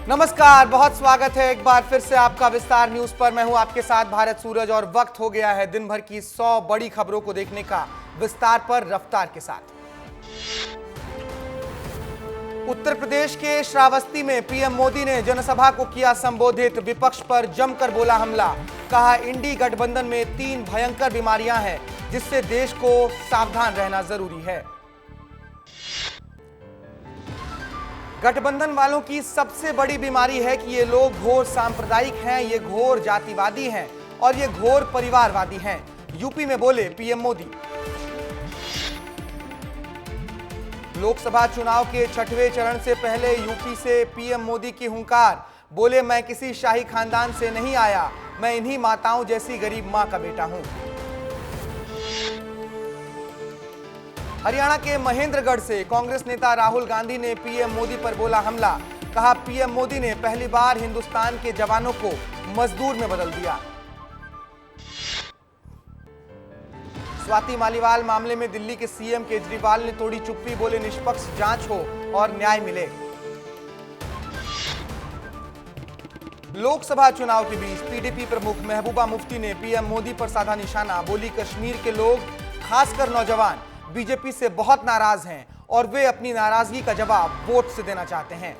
नमस्कार, बहुत स्वागत है एक बार फिर से आपका विस्तार न्यूज पर। मैं हूं आपके साथ भारत सूरज और वक्त हो गया है दिन भर की 100 बड़ी खबरों को देखने का विस्तार पर रफ्तार के साथ। उत्तर प्रदेश के श्रावस्ती में पीएम मोदी ने जनसभा को किया संबोधित। विपक्ष पर जमकर बोला हमला। कहा इंडी गठबंधन में 3 भयंकर बीमारियां हैं जिससे देश को सावधान रहना जरूरी है। गठबंधन वालों की सबसे बड़ी बीमारी है कि ये लोग घोर सांप्रदायिक हैं, ये घोर जातिवादी हैं और ये घोर परिवारवादी हैं। यूपी में बोले पीएम मोदी। लोकसभा चुनाव के 6वें चरण से पहले यूपी से पीएम मोदी की हुंकार। बोले मैं किसी शाही खानदान से नहीं आया, मैं इन्हीं माताओं जैसी गरीब मां का बेटा हूं। हरियाणा के महेंद्रगढ़ से कांग्रेस नेता राहुल गांधी ने पीएम मोदी पर बोला हमला। कहा पीएम मोदी ने पहली बार हिंदुस्तान के जवानों को मजदूर में बदल दिया। स्वाति मालीवाल मामले में दिल्ली के सीएम केजरीवाल ने तोड़ी चुप्पी। बोले निष्पक्ष जांच हो और न्याय मिले। लोकसभा चुनाव के बीच पीडीपी प्रमुख महबूबा मुफ्ती ने पीएम मोदी पर साधा निशाना। बोली कश्मीर के लोग, खासकर नौजवान, बीजेपी से बहुत नाराज हैं और वे अपनी नाराजगी का जवाब वोट से देना चाहते हैं।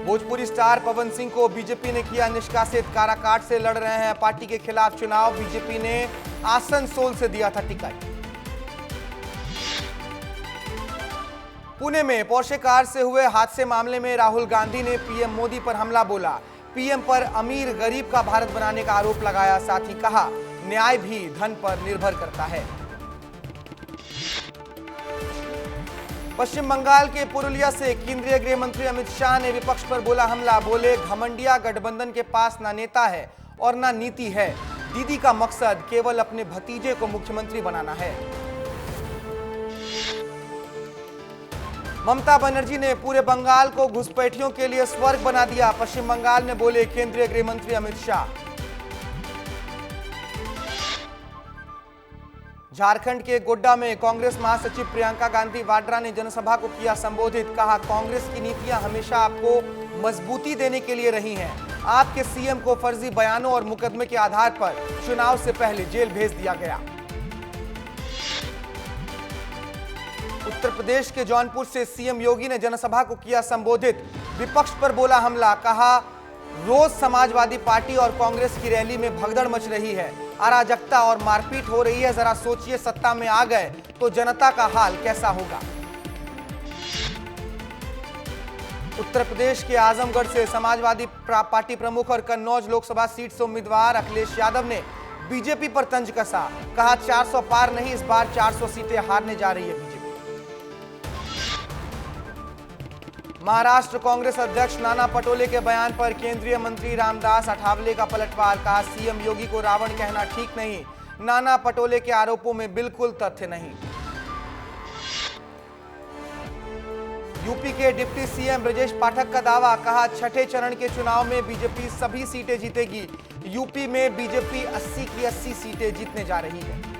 भोजपुरी स्टार पवन सिंह को बीजेपी ने किया निष्कासित। काराकाट से लड़ रहे हैं पार्टी के खिलाफ चुनाव। बीजेपी ने आसनसोल से दिया था टिकट। पुणे में पोर्शे कार से हुए हादसे मामले में राहुल गांधी ने पीएम मोदी पर हमला बोला। पीएम पर अमीर गरीब का भारत बनाने का आरोप लगाया। साथ ही कहा न्याय भी धन पर निर्भर करता है। पश्चिम बंगाल के पुरुलिया से केंद्रीय गृह मंत्री अमित शाह ने विपक्ष पर बोला हमला। बोले घमंडिया गठबंधन के पास ना नेता है और ना नीति है। दीदी का मकसद केवल अपने भतीजे को मुख्यमंत्री बनाना है। ममता बनर्जी ने पूरे बंगाल को घुसपैठियों के लिए स्वर्ग बना दिया। पश्चिम बंगाल में बोले केंद्रीय गृह मंत्री अमित शाह। झारखंड के गोड्डा में कांग्रेस महासचिव प्रियंका गांधी वाड्रा ने जनसभा को किया संबोधित। कहा कांग्रेस की नीतियां हमेशा आपको मजबूती देने के लिए रही हैं। आपके सीएम को फर्जी बयानों और मुकदमे के आधार पर चुनाव से पहले जेल भेज दिया गया। उत्तर प्रदेश के जौनपुर से सीएम योगी ने जनसभा को किया संबोधित। विपक्ष पर बोला हमला। कहा रोज समाजवादी पार्टी और कांग्रेस की रैली में भगदड़ मच रही है, अराजकता और मारपीट हो रही है। जरा सोचिए सत्ता में आ गए तो जनता का हाल कैसा होगा। उत्तर प्रदेश के आजमगढ़ से समाजवादी पार्टी प्रमुख और कन्नौज लोकसभा सीट से उम्मीदवार अखिलेश यादव ने बीजेपी पर तंज कसा। कहा 400 पार नहीं, इस बार 400 सीटें हारने जा रही है बीजेपी। महाराष्ट्र कांग्रेस अध्यक्ष नाना पटोले के बयान पर केंद्रीय मंत्री रामदास अठावले का पलटवार। कहा सीएम योगी को रावण कहना ठीक नहीं। नाना पटोले के आरोपों में बिल्कुल तथ्य नहीं। यूपी के डिप्टी सीएम ब्रजेश पाठक का दावा। कहा छठे चरण के चुनाव में बीजेपी सभी सीटें जीतेगी। यूपी में बीजेपी 80 की 80 सीटें जीतने जा रही है।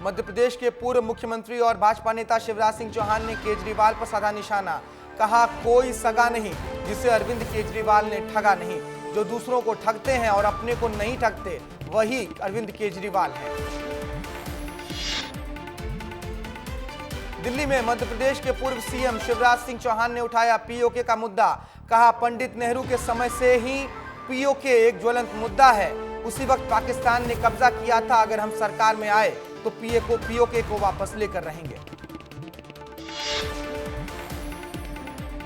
मध्य प्रदेश के पूर्व मुख्यमंत्री और भाजपा नेता शिवराज सिंह चौहान ने केजरीवाल पर साधा निशाना। कहा कोई सगा नहीं जिसे अरविंद केजरीवाल ने ठगा नहीं। जो दूसरों को ठगते हैं और अपने को नहीं ठगते वही अरविंद केजरीवाल हैं। दिल्ली में मध्य प्रदेश के पूर्व सीएम शिवराज सिंह चौहान ने उठाया पीओके का मुद्दा। कहा पंडित नेहरू के समय से ही पीओके एक ज्वलंत मुद्दा है। उसी वक्त पाकिस्तान ने कब्जा किया था। अगर हम सरकार में आए तो पीओके को वापस लेकर रहेंगे।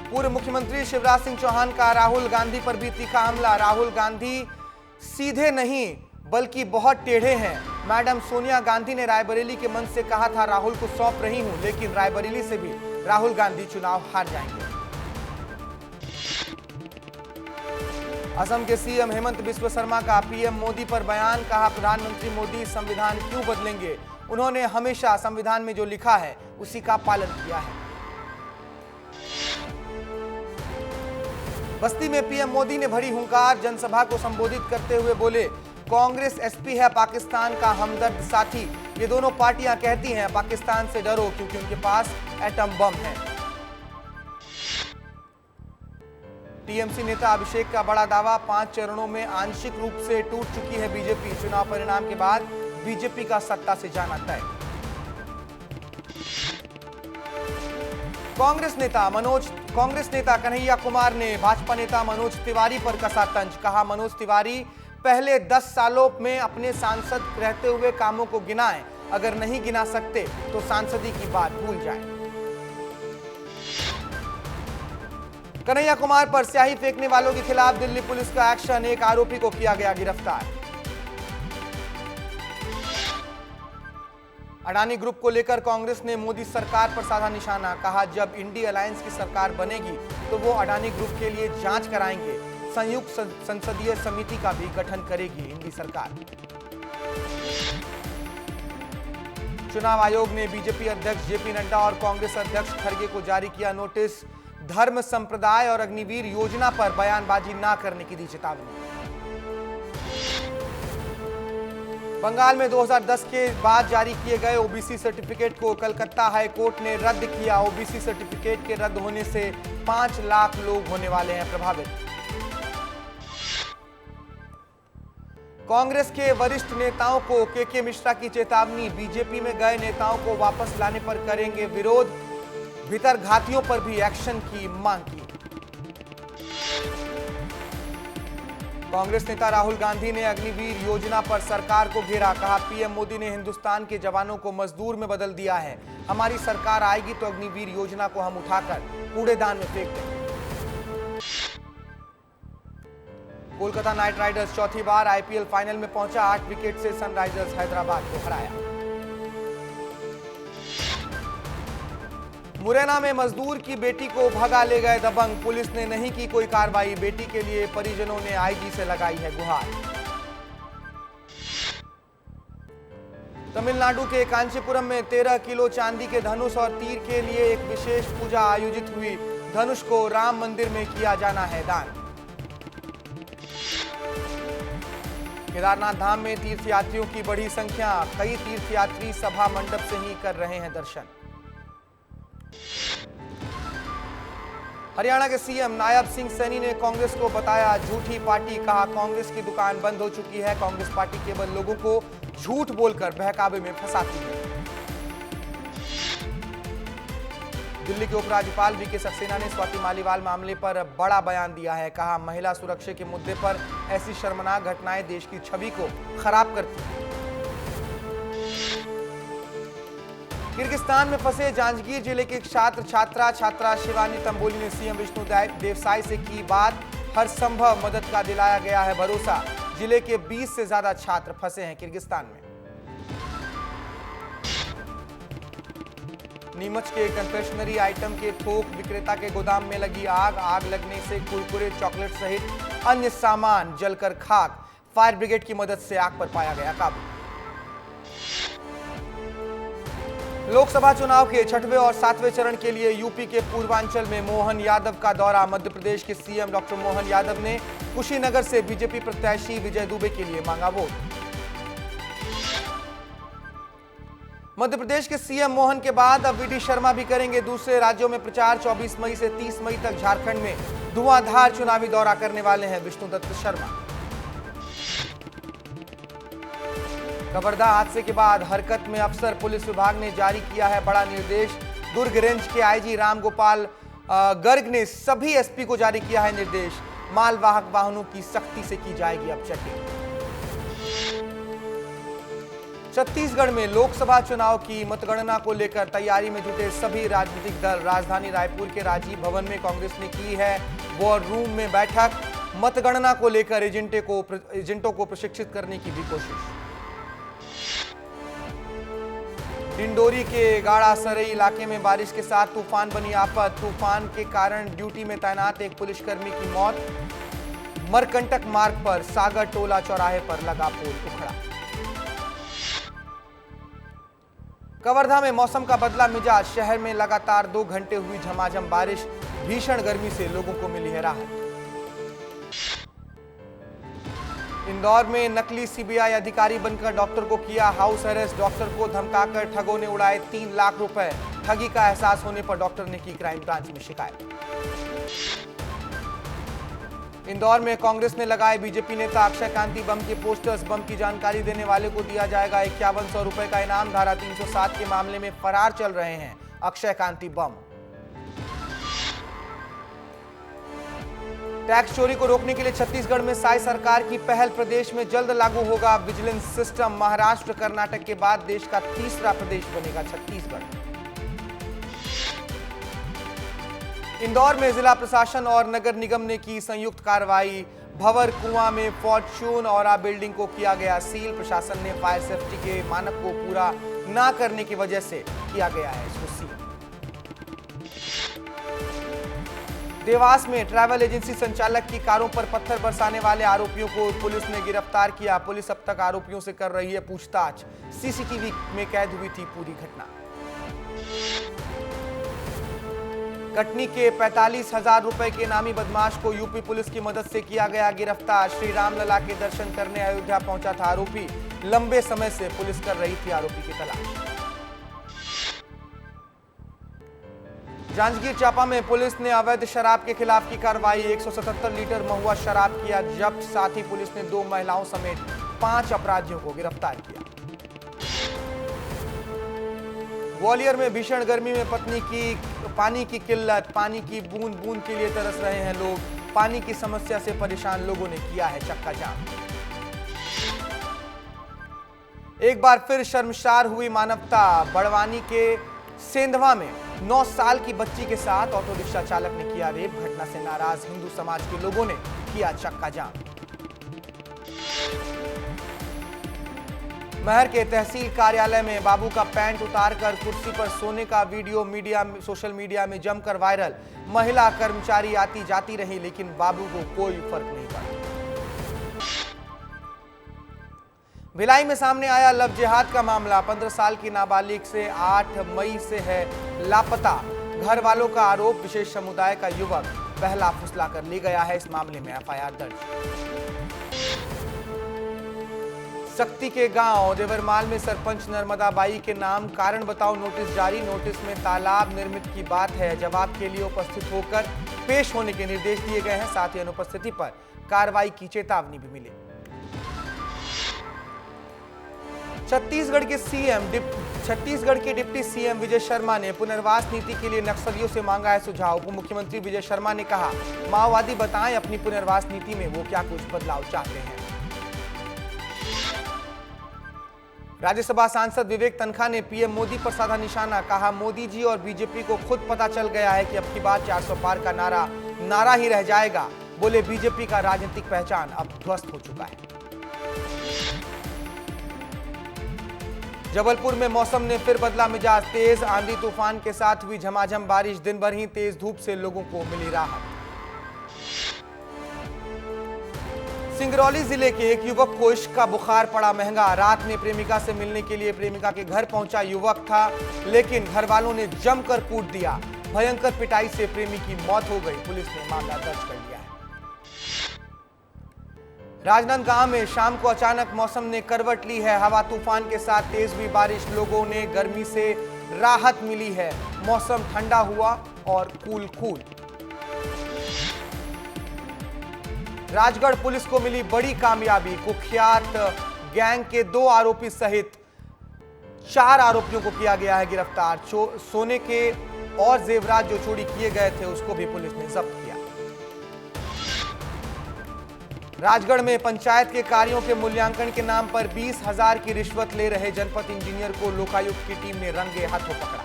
पूर्व मुख्यमंत्री शिवराज सिंह चौहान का राहुल गांधी पर भी तीखा हमला। राहुल गांधी सीधे नहीं बल्कि बहुत टेढ़े हैं। मैडम सोनिया गांधी ने रायबरेली के मंच से कहा था राहुल को सौंप रही हूं, लेकिन रायबरेली से भी राहुल गांधी चुनाव हार जाएंगे। असम के सीएम हेमंत बिस्वा शर्मा का पीएम मोदी पर बयान। कहा प्रधानमंत्री मोदी संविधान क्यों बदलेंगे, उन्होंने हमेशा संविधान में जो लिखा है उसी का पालन किया है। बस्ती में पीएम मोदी ने भरी हुंकार। जनसभा को संबोधित करते हुए बोले कांग्रेस एसपी है पाकिस्तान का हमदर्द साथी। ये दोनों पार्टियां कहती हैं पाकिस्तान से डरो क्योंकि उनके पास एटम बम है। टीएमसी नेता अभिषेक का बड़ा दावा, 5 चरणों में आंशिक रूप से टूट चुकी है बीजेपी। चुनाव परिणाम के बाद बीजेपी का सत्ता से जाना तय। कांग्रेस नेता कन्हैया कुमार ने भाजपा नेता मनोज तिवारी पर कसा तंज। कहा, मनोज तिवारी पहले 10 सालों में अपने सांसद रहते हुए कामों को गिनाएं, अगर नहीं गिना सकते तो सांसदी की बात भूल जाएं। कन्हैया कुमार पर स्याही फेंकने वालों के खिलाफ दिल्ली पुलिस का एक्शन, एक आरोपी को किया गया गिरफ्तार। अडानी ग्रुप को लेकर कांग्रेस ने मोदी सरकार पर साधा निशाना। कहा, जब इंडी अलायंस की सरकार बनेगी तो वो अडानी ग्रुप के लिए जांच कराएंगे। संयुक्त संसदीय समिति का भी गठन करेगी इंडी सरकार। चुनाव आयोग ने बीजेपी अध्यक्ष जेपी नड्डा और कांग्रेस अध्यक्ष खड़गे को जारी किया नोटिस। धर्म संप्रदाय और अग्निवीर योजना पर बयानबाजी ना करने की दी चेतावनी। बंगाल में 2010 के बाद जारी किए गए ओबीसी सर्टिफिकेट को कलकत्ता हाई कोर्ट ने रद्द किया। ओबीसी सर्टिफिकेट के रद्द होने से 5 लाख लोग होने वाले हैं प्रभावित। कांग्रेस के वरिष्ठ नेताओं को के मिश्रा की चेतावनी, बीजेपी में गए नेताओं को वापस लाने पर करेंगे विरोध। भीतर घातियों पर भी एक्शन की मांग की। कांग्रेस नेता राहुल गांधी ने अग्निवीर योजना पर सरकार को घेरा। कहा, पीएम मोदी ने हिंदुस्तान के जवानों को मजदूर में बदल दिया है। हमारी सरकार आएगी तो अग्निवीर योजना को हम उठाकर कूड़ेदान में फेंक देंगे। कोलकाता नाइट राइडर्स चौथी बार आईपीएल फाइनल में पहुंचा। 8 विकेट से सनराइजर्स हैदराबाद को हराया। मुरैना में मजदूर की बेटी को भगा ले गए दबंग। पुलिस ने नहीं की कोई कार्रवाई। बेटी के लिए परिजनों ने आईजी से लगाई है गुहार। तमिलनाडु के कांचीपुरम में 13 किलो चांदी के धनुष और तीर के लिए एक विशेष पूजा आयोजित हुई। धनुष को राम मंदिर में किया जाना है दान। केदारनाथ धाम में तीर्थयात्रियों की बड़ी संख्या। कई तीर्थयात्री सभा मंडप से ही कर रहे हैं दर्शन। हरियाणा के सीएम नायब सिंह सैनी ने कांग्रेस को बताया झूठी पार्टी। कहा, कांग्रेस की दुकान बंद हो चुकी है। कांग्रेस पार्टी केवल लोगों को झूठ बोलकर बहकावे में फंसाती है। दिल्ली के उपराज्यपाल वीके सक्सेना ने स्वाति मालीवाल मामले पर बड़ा बयान दिया है। कहा, महिला सुरक्षा के मुद्दे पर ऐसी शर्मनाक घटनाएं देश की छवि को खराब करती हैं। किर्गिस्तान में फंसे जांजगीर जिले के छात्रा शिवानी तंबोली ने सीएम विष्णु देवसाई से की बात। हर संभव मदद का दिलाया गया है भरोसा। जिले के 20 से ज्यादा छात्र फंसे हैं किर्गिस्तान में। नीमच के कन्फेक्शनरी आइटम के थोक विक्रेता के गोदाम में लगी आग। आग लगने से कुरकुरे, चॉकलेट सहित अन्य सामान जलकर खाक। फायर ब्रिगेड की मदद से आग पर पाया गया काबू। लोकसभा चुनाव के 6वें और 7वें चरण के लिए यूपी के पूर्वांचल में मोहन यादव का दौरा। मध्य प्रदेश के सीएम डॉक्टर मोहन यादव ने कुशीनगर से बीजेपी प्रत्याशी विजय दुबे के लिए मांगा वोट। मध्य प्रदेश के सीएम मोहन के बाद अब वीडी शर्मा भी करेंगे दूसरे राज्यों में प्रचार। 24 मई से 30 मई तक झारखंड में धुआंधार चुनावी दौरा करने वाले हैं विष्णुदत्त शर्मा। कवर्धा हादसे के बाद हरकत में अफसर, पुलिस विभाग ने जारी किया है बड़ा निर्देश। दुर्ग रेंज के आईजी रामगोपाल गर्ग ने सभी एसपी को जारी किया है निर्देश। मालवाहक वाहनों की सख्ती से की जाएगी अब चेकिंग। छत्तीसगढ़ में लोकसभा चुनाव की मतगणना को लेकर तैयारी में जुटे सभी राजनीतिक दल। राजधानी रायपुर के राजीव भवन में कांग्रेस ने की है वॉर रूम में बैठक। मतगणना को लेकर एजेंटों को प्रशिक्षित करने की भी कोशिश। डिंडोरी के गाड़ासरई इलाके में बारिश के साथ तूफान बनी आफत। तूफान के कारण ड्यूटी में तैनात एक पुलिसकर्मी की मौत। मरकंटक मार्ग पर सागर टोला चौराहे पर लगा पुल उखड़ा। कवर्धा में मौसम का बदला मिजाज। शहर में लगातार 2 घंटे हुई झमाझम बारिश। भीषण गर्मी से लोगों को मिली है राहत। इंदौर में नकली सीबीआई अधिकारी बनकर डॉक्टर को किया हाउस अरेस्ट। डॉक्टर को धमकाकर ठगों ने उड़ाए 3 लाख रुपए। ठगी का एहसास होने पर डॉक्टर ने की क्राइम ब्रांच में शिकायत। इंदौर में कांग्रेस ने लगाए बीजेपी नेता अक्षय कांति बम के पोस्टर्स। बम की जानकारी देने वाले को दिया जाएगा 5100 रुपए का इनाम। धारा 307 के मामले में फरार चल रहे हैं अक्षय कांति बम। टैक्स चोरी को रोकने के लिए छत्तीसगढ़ में साई सरकार की पहल। प्रदेश में जल्द लागू होगा विजिलेंस सिस्टम। महाराष्ट्र कर्नाटक के बाद देश का तीसरा प्रदेश बनेगा छत्तीसगढ़। इंदौर में जिला प्रशासन और नगर निगम ने की संयुक्त कार्रवाई। भंवर कुआं में फॉर्च्यून और बिल्डिंग को किया गया सील। प्रशासन ने फायर सेफ्टी के मानक को पूरा ना करने की वजह से किया गया है इसको सील। देवास में ट्रैवल एजेंसी संचालक की कारों पर पत्थर बरसाने वाले आरोपियों को पुलिस ने गिरफ्तार किया। पुलिस अब तक आरोपियों से कर रही है पूछताछ। सीसीटीवी में कैद हुई थी पूरी घटना। कटनी के 45,000 रुपए के इनामी बदमाश को यूपी पुलिस की मदद से किया गया गिरफ्तार। श्री रामलला के दर्शन करने अयोध्या पहुंचा था आरोपी। लंबे समय से पुलिस कर रही थी आरोपी की तलाश। जांजगीर चांपा में पुलिस ने अवैध शराब के खिलाफ की कार्रवाई। 177 लीटर महुआ शराब किया जब्त। साथ ही पुलिस ने 2 महिलाओं समेत 5 अपराधियों को गिरफ्तार किया। ग्वालियर में भीषण गर्मी में पानी की किल्लत। पानी की बूंद बूंद के लिए तरस रहे हैं लोग। पानी की समस्या से परेशान लोगों ने किया है चक्का जाम। एक बार फिर शर्मसार हुई मानवता। बड़वानी के सेंधवा में 9 साल की बच्ची के साथ ऑटो रिक्शा चालक ने किया रेप। घटना से नाराज हिंदू समाज के लोगों ने किया चक्का जाम। महर के तहसील कार्यालय में बाबू का पैंट उतारकर कुर्सी पर सोने का वीडियो सोशल मीडिया में जमकर वायरल। महिला कर्मचारी आती जाती रही लेकिन बाबू को कोई फर्क नहीं पड़ा। भिलाई में सामने आया लव जिहाद का मामला। 15 साल की नाबालिग से 8 मई से है लापता। घर वालों का आरोप विशेष समुदाय का युवक पहला फुसला कर ले गया है। इस मामले में एफआईआर दर्ज। सक्ती के गांव देवरमाल में सरपंच नर्मदाबाई के नाम कारण बताओ नोटिस जारी। नोटिस में तालाब निर्मित की बात है। जवाब के लिए उपस्थित होकर पेश होने के निर्देश दिए गए हैं। साथ ही अनुपस्थिति पर कार्रवाई की चेतावनी भी मिली। छत्तीसगढ़ के डिप्टी सीएम विजय शर्मा ने पुनर्वास नीति के लिए नक्सलियों से मांगा है सुझाव। उप मुख्यमंत्री विजय शर्मा ने कहा माओवादी बताएं अपनी पुनर्वास नीति में वो क्या कुछ बदलाव चाहते हैं। राज्यसभा सांसद विवेक तनखा ने पीएम मोदी पर साधा निशाना। कहा मोदी जी और बीजेपी को खुद पता चल गया है कि अब की बार 400 पार का नारा ही रह जाएगा। बोले बीजेपी का राजनीतिक पहचान अब ध्वस्त हो चुका है। जबलपुर में मौसम ने फिर बदला मिजाज। तेज आंधी तूफान के साथ हुई झमाझम बारिश। दिन भर ही तेज धूप से लोगों को मिली राहत। सिंगरौली जिले के एक युवक को इश्क का बुखार पड़ा महंगा। रात में प्रेमिका से मिलने के लिए प्रेमिका के घर पहुंचा युवक था लेकिन घर वालों ने जमकर कूट दिया। भयंकर पिटाई से प्रेमी की मौत हो गई। पुलिस ने मामला दर्ज कर लिया है। राजनांदगांव में शाम को अचानक मौसम ने करवट ली है। हवा तूफान के साथ तेज हुई बारिश। लोगों ने गर्मी से राहत मिली है। मौसम ठंडा हुआ और कूल। राजगढ़ पुलिस को मिली बड़ी कामयाबी। कुख्यात गैंग के 2 आरोपी सहित 4 आरोपियों को किया गया है गिरफ्तार। सोने के और जेवरात जो चोरी किए गए थे उसको भी पुलिस ने जब्त किया। राजगढ़ में पंचायत के कार्यों के मूल्यांकन के नाम पर 20,000 की रिश्वत ले रहे जनपद इंजीनियर को लोकायुक्त की टीम ने रंगे हाथों पकड़ा।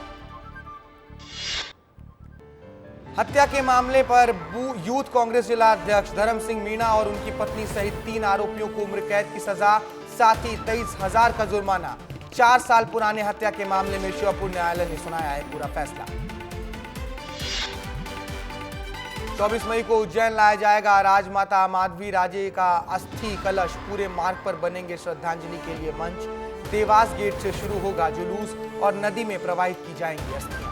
हत्या के मामले पर यूथ कांग्रेस जिला अध्यक्ष धर्म सिंह मीणा और उनकी पत्नी सहित 3 आरोपियों को उम्र कैद की सजा, साथ ही 23,000 का जुर्माना। 4 साल पुराने हत्या के मामले में श्योपुर न्यायालय ने सुनाया है पूरा फैसला। 24 मई को उज्जैन लाया जाएगा राजमाता माधवी राजे का अस्थि कलश। पूरे मार्ग पर बनेंगे श्रद्धांजलि के लिए मंच। देवास गेट से शुरू होगा जुलूस और नदी में प्रवाहित की जाएंगी अस्थियां।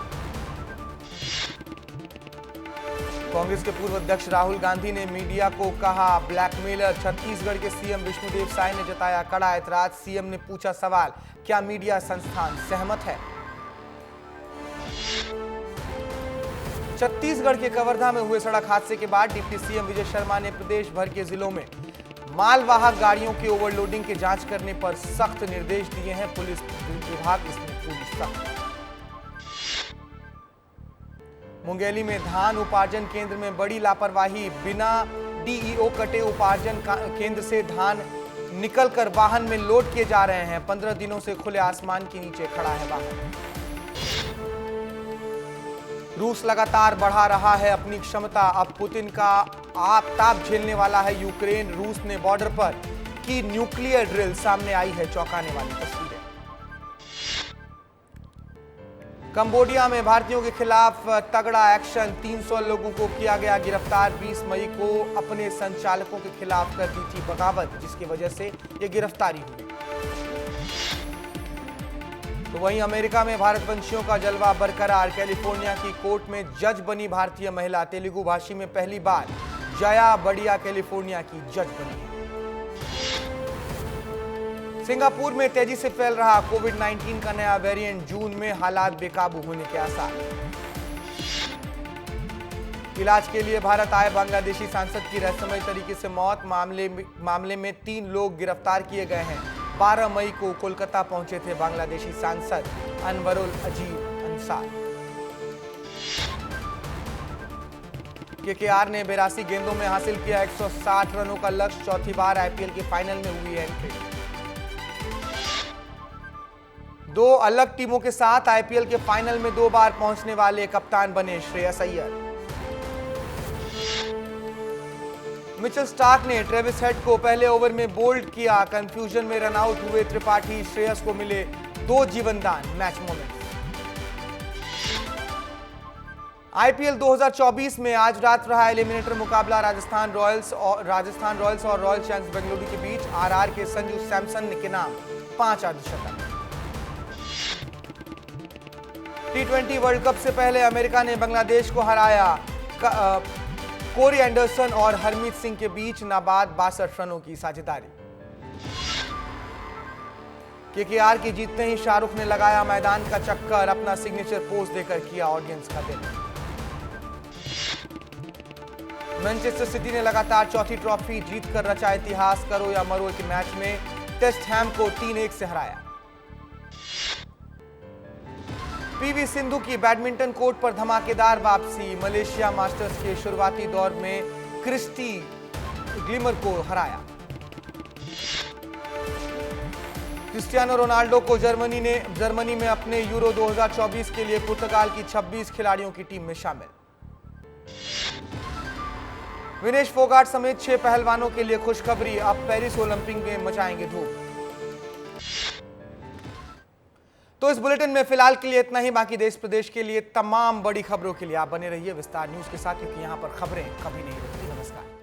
कांग्रेस के पूर्व अध्यक्ष राहुल गांधी ने मीडिया को कहा ब्लैकमेलर। छत्तीसगढ़ के सीएम विष्णुदेव साय ने जताया कड़ा ऐतराज। सीएम ने पूछा सवाल, क्या मीडिया संस्थान सहमत है? छत्तीसगढ़ के कवर्धा में हुए सड़क हादसे के बाद डिप्टी सीएम विजय शर्मा ने प्रदेश भर के जिलों में मालवाहक गाड़ियों के ओवरलोडिंग की जांच करने पर सख्त निर्देश दिए हैं। पुलिस विभाग इसमें पूरी सख्त। मुंगेली में धान उपार्जन केंद्र में बड़ी लापरवाही। बिना डीईओ कटे उपार्जन केंद्र से धान निकलकर वाहन में लोड किए जा रहे हैं। 15 दिनों से खुले आसमान के नीचे खड़ा है वाहन। रूस लगातार बढ़ा रहा है अपनी क्षमता। अब पुतिन का आपताप झेलने वाला है यूक्रेन। रूस ने बॉर्डर पर की न्यूक्लियर ड्रिल। सामने आई है चौंकाने वाली तस्वीरें। कंबोडिया में भारतीयों के खिलाफ तगड़ा एक्शन। 300 लोगों को किया गया गिरफ्तार। 20 मई को अपने संचालकों के खिलाफ कर दी थी बगावत, जिसकी वजह से यह गिरफ्तारी हुई। तो वहीं अमेरिका में भारतवंशियों का जलवा बरकरार। कैलिफोर्निया की कोर्ट में जज बनी भारतीय महिला। तेलुगु भाषी में पहली बार जया बड़िया कैलिफोर्निया की जज बनी है। सिंगापुर में तेजी से फैल रहा कोविड-19 का नया वेरिएंट। जून में हालात बेकाबू होने के आसार। इलाज के लिए भारत आए बांग्लादेशी सांसद की रहस्यमय तरीके से मौत। मामले में 3 लोग गिरफ्तार किए गए हैं। 12 मई को कोलकाता पहुंचे थे बांग्लादेशी सांसद अनवरुल अजीब अंसार। केकेआर ने 82 गेंदों में हासिल किया 160 रनों का लक्ष्य। चौथी बार आईपीएल के फाइनल में हुई एंट्री। 2 अलग टीमों के साथ आईपीएल के फाइनल में 2 बार पहुंचने वाले कप्तान बने श्रेयस अय्यर। मिचेल स्टार्क ने ट्रेविस हेड को पहले ओवर में बोल्ड किया। कंफ्यूजन में रन आउट हुए त्रिपाठी। श्रेयस को मिले 2 जीवनदान मैच मोमेंट। आईपीएल 2024 में आज रात रहा एलिमिनेटर मुकाबला राजस्थान रॉयल्स और रॉयल चैलेंजर्स बेंगलुरु के बीच। आरआर के संजू सैमसन के नाम 5 अर्धशतक। T20 वर्ल्ड कप से पहले अमेरिका ने बांग्लादेश को हराया। कोरी एंडरसन और हरमीत सिंह के बीच नाबाद 62 रनों की साझेदारी। केकेआर की जीतते ही शाहरुख ने लगाया मैदान का चक्कर। अपना सिग्नेचर पोज देकर किया ऑडियंस का दिल। मैनचेस्टर सिटी ने लगातार चौथी ट्रॉफी जीतकर रचा इतिहास। करो या मरो के मैच में टेस्ट हैम को 3-1 से हराया। पीवी सिंधु की बैडमिंटन कोर्ट पर धमाकेदार वापसी। मलेशिया मास्टर्स के शुरुआती दौर में क्रिस्टी ग्लिमर को हराया। क्रिस्टियानो रोनाल्डो को जर्मनी में अपने यूरो 2024 के लिए पुर्तगाल की 26 खिलाड़ियों की टीम में शामिल। विनेश फोगाट समेत 6 पहलवानों के लिए खुशखबरी। अब पेरिस ओलंपिक में मचाएंगे धूम। तो इस बुलेटिन में फिलहाल के लिए इतना ही। बाकी देश प्रदेश के लिए तमाम बड़ी खबरों के लिए आप बने रहिए विस्तार न्यूज के साथ, क्योंकि यहां पर खबरें कभी नहीं रुकती। नमस्कार।